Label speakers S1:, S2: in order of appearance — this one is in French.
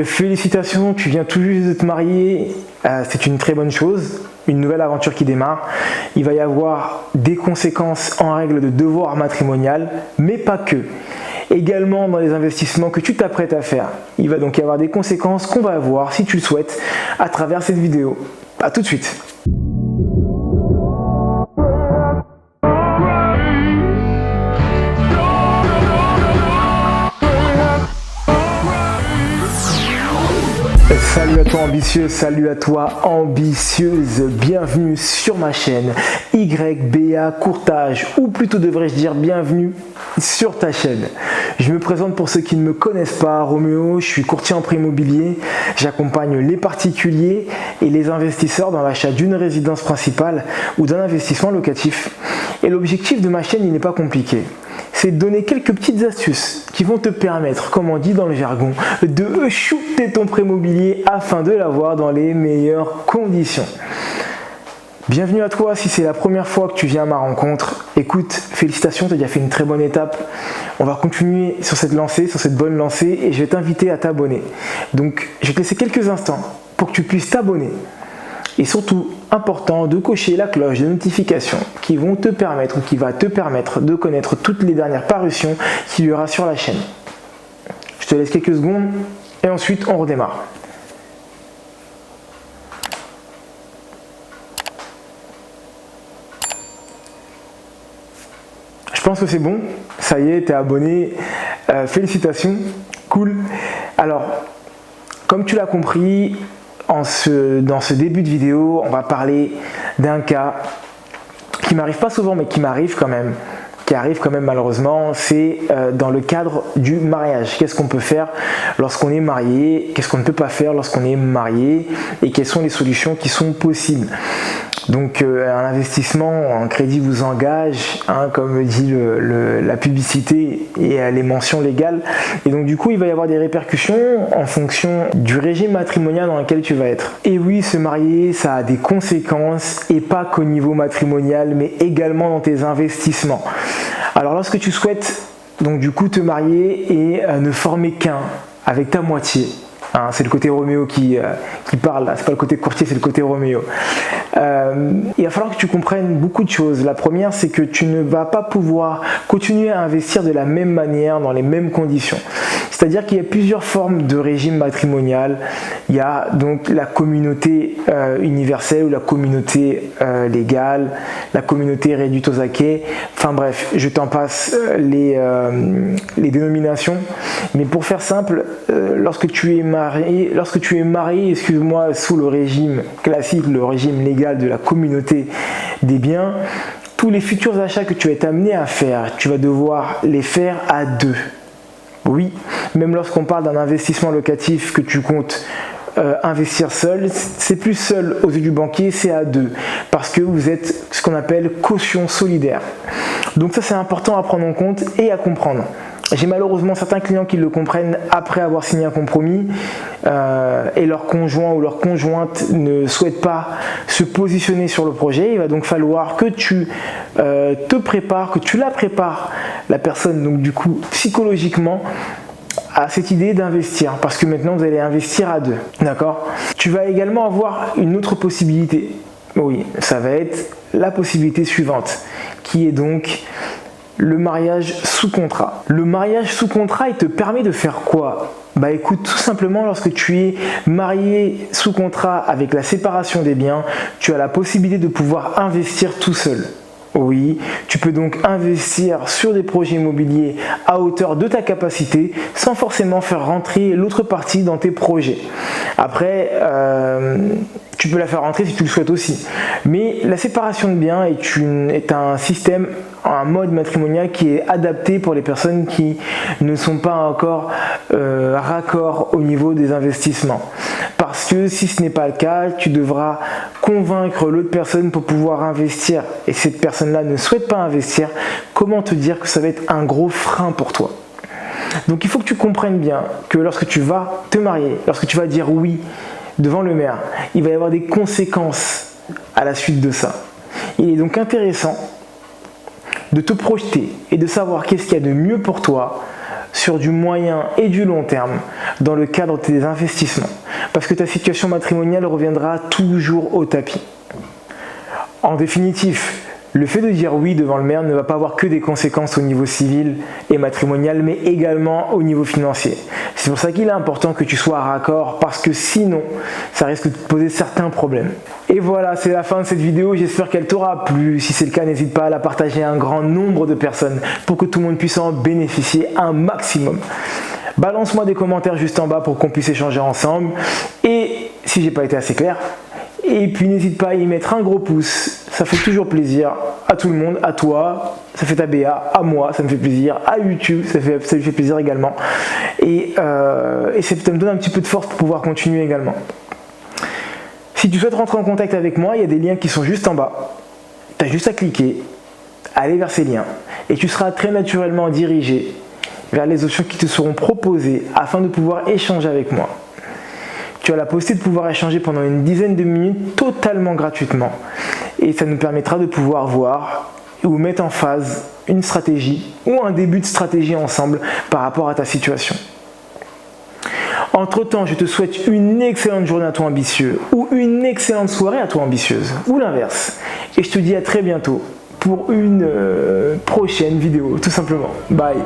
S1: Félicitations, tu viens tout juste de te marier, c'est une très bonne chose, une nouvelle aventure qui démarre. Il va y avoir des conséquences en règle de devoir matrimonial, mais pas que. Également dans les investissements que tu t'apprêtes à faire. Il va donc y avoir des conséquences qu'on va voir, si tu le souhaites, à travers cette vidéo. A tout de suite. Salut à toi ambitieux, salut à toi ambitieuse, bienvenue sur ma chaîne YBA Courtage, ou plutôt devrais-je dire bienvenue sur ta chaîne. Je me présente pour ceux qui ne me connaissent pas, Roméo, je suis courtier en prêt immobilier, j'accompagne les particuliers et les investisseurs dans l'achat d'une résidence principale ou d'un investissement locatif. Et l'objectif de ma chaîne, il n'est pas compliqué. C'est de donner quelques petites astuces qui vont te permettre, comme on dit dans le jargon, de shooter ton prêt immobilier afin de l'avoir dans les meilleures conditions. Bienvenue à toi si c'est la première fois que tu viens à ma rencontre. Écoute, félicitations, tu as déjà fait une très bonne étape. On va continuer sur cette lancée, sur cette bonne lancée, et je vais t'inviter à t'abonner. Donc, je vais te laisser quelques instants pour que tu puisses t'abonner. Et surtout, important de cocher la cloche de notification qui vont te permettre ou qui va te permettre de connaître toutes les dernières parutions qu'il y aura sur la chaîne. Je te laisse quelques secondes et ensuite on redémarre. Je pense que c'est bon, ça y est, tu es abonné, félicitations, cool. Alors, comme tu l'as compris, dans ce début de vidéo, on va parler d'un cas qui m'arrive pas souvent, mais qui m'arrive quand même, qui arrive quand même malheureusement. C'est dans le cadre du mariage. Qu'est-ce qu'on peut faire lorsqu'on est marié? Qu'est-ce qu'on ne peut pas faire lorsqu'on est marié? Et quelles sont les solutions qui sont possibles? Donc un investissement, un crédit vous engage, hein, comme dit la publicité et les mentions légales. Et donc du coup, il va y avoir des répercussions en fonction du régime matrimonial dans lequel tu vas être. Et oui, se marier, ça a des conséquences, et pas qu'au niveau matrimonial, mais également dans tes investissements. Alors lorsque tu souhaites donc du coup te marier et ne former qu'un avec ta moitié, hein, c'est le côté Roméo qui parle, c'est pas le côté courtier, c'est le côté Roméo. Il va falloir que tu comprennes beaucoup de choses. La première, c'est que tu ne vas pas pouvoir continuer à investir de la même manière, dans les mêmes conditions. C'est-à-dire qu'il y a plusieurs formes de régime matrimonial. Il y a donc la communauté universelle ou la communauté légale, la communauté réduite aux acquets. Enfin bref, je t'en passe les dénominations. Mais pour faire simple, lorsque tu es marié, excuse-moi, sous le régime classique, le régime légal de la communauté des biens, tous les futurs achats que tu vas être amené à faire, tu vas devoir les faire à deux. Oui, même lorsqu'on parle d'un investissement locatif que tu comptes investir seul, c'est plus seul aux yeux du banquier, c'est à deux, parce que vous êtes ce qu'on appelle caution solidaire. Donc ça, c'est important à prendre en compte et à comprendre. J'ai malheureusement certains clients qui le comprennent après avoir signé un compromis et leur conjoint ou leur conjointe ne souhaite pas se positionner sur le projet. Il va donc falloir que tu te prépares, que tu la prépares, la personne, donc du coup psychologiquement, à cette idée d'investir, parce que maintenant vous allez investir à deux, d'accord? Tu vas également avoir une autre possibilité. Oui, ça va être la possibilité suivante, qui est donc le mariage sous contrat. Le mariage sous contrat, il te permet de faire quoi? Bah écoute, tout simplement, lorsque tu es marié sous contrat avec la séparation des biens, tu as la possibilité de pouvoir investir tout seul. Oui, tu peux donc investir sur des projets immobiliers à hauteur de ta capacité sans forcément faire rentrer l'autre partie dans tes projets. Après, tu peux la faire rentrer si tu le souhaites aussi. Mais la séparation de biens est un système, un mode matrimonial qui est adapté pour les personnes qui ne sont pas encore raccord au niveau des investissements. Parce que si ce n'est pas le cas, tu devras convaincre l'autre personne pour pouvoir investir. Et cette personne-là ne souhaite pas investir, comment te dire que ça va être un gros frein pour toi? Donc il faut que tu comprennes bien que lorsque tu vas te marier, lorsque tu vas dire oui devant le maire, il va y avoir des conséquences à la suite de ça. Il est donc intéressant de te projeter et de savoir qu'est-ce qu'il y a de mieux pour toi sur du moyen et du long terme dans le cadre de tes investissements, parce que ta situation matrimoniale reviendra toujours au tapis. En définitive, le fait de dire oui devant le maire ne va pas avoir que des conséquences au niveau civil et matrimonial, mais également au niveau financier. C'est pour ça qu'il est important que tu sois à raccord, parce que sinon, ça risque de te poser certains problèmes. Et voilà, c'est la fin de cette vidéo. J'espère qu'elle t'aura plu. Si c'est le cas, n'hésite pas à la partager à un grand nombre de personnes pour que tout le monde puisse en bénéficier un maximum. Balance-moi des commentaires juste en bas pour qu'on puisse échanger ensemble. Et si j'ai pas été assez clair, et puis n'hésite pas à y mettre un gros pouce, ça fait toujours plaisir à tout le monde, à toi, ça fait ta BA, à moi, ça me fait plaisir, à YouTube, ça lui fait plaisir également. Et ça me donne un petit peu de force pour pouvoir continuer également. Si tu souhaites rentrer en contact avec moi, il y a des liens qui sont juste en bas. Tu as juste à cliquer, aller vers ces liens, et tu seras très naturellement dirigé vers les options qui te seront proposées afin de pouvoir échanger avec moi. Tu as la possibilité de pouvoir échanger pendant une dizaine de minutes totalement gratuitement. Et ça nous permettra de pouvoir voir ou mettre en phase une stratégie ou un début de stratégie ensemble par rapport à ta situation. Entre-temps, je te souhaite une excellente journée à toi ambitieux ou une excellente soirée à toi ambitieuse ou l'inverse. Et je te dis à très bientôt pour une prochaine vidéo, tout simplement. Bye!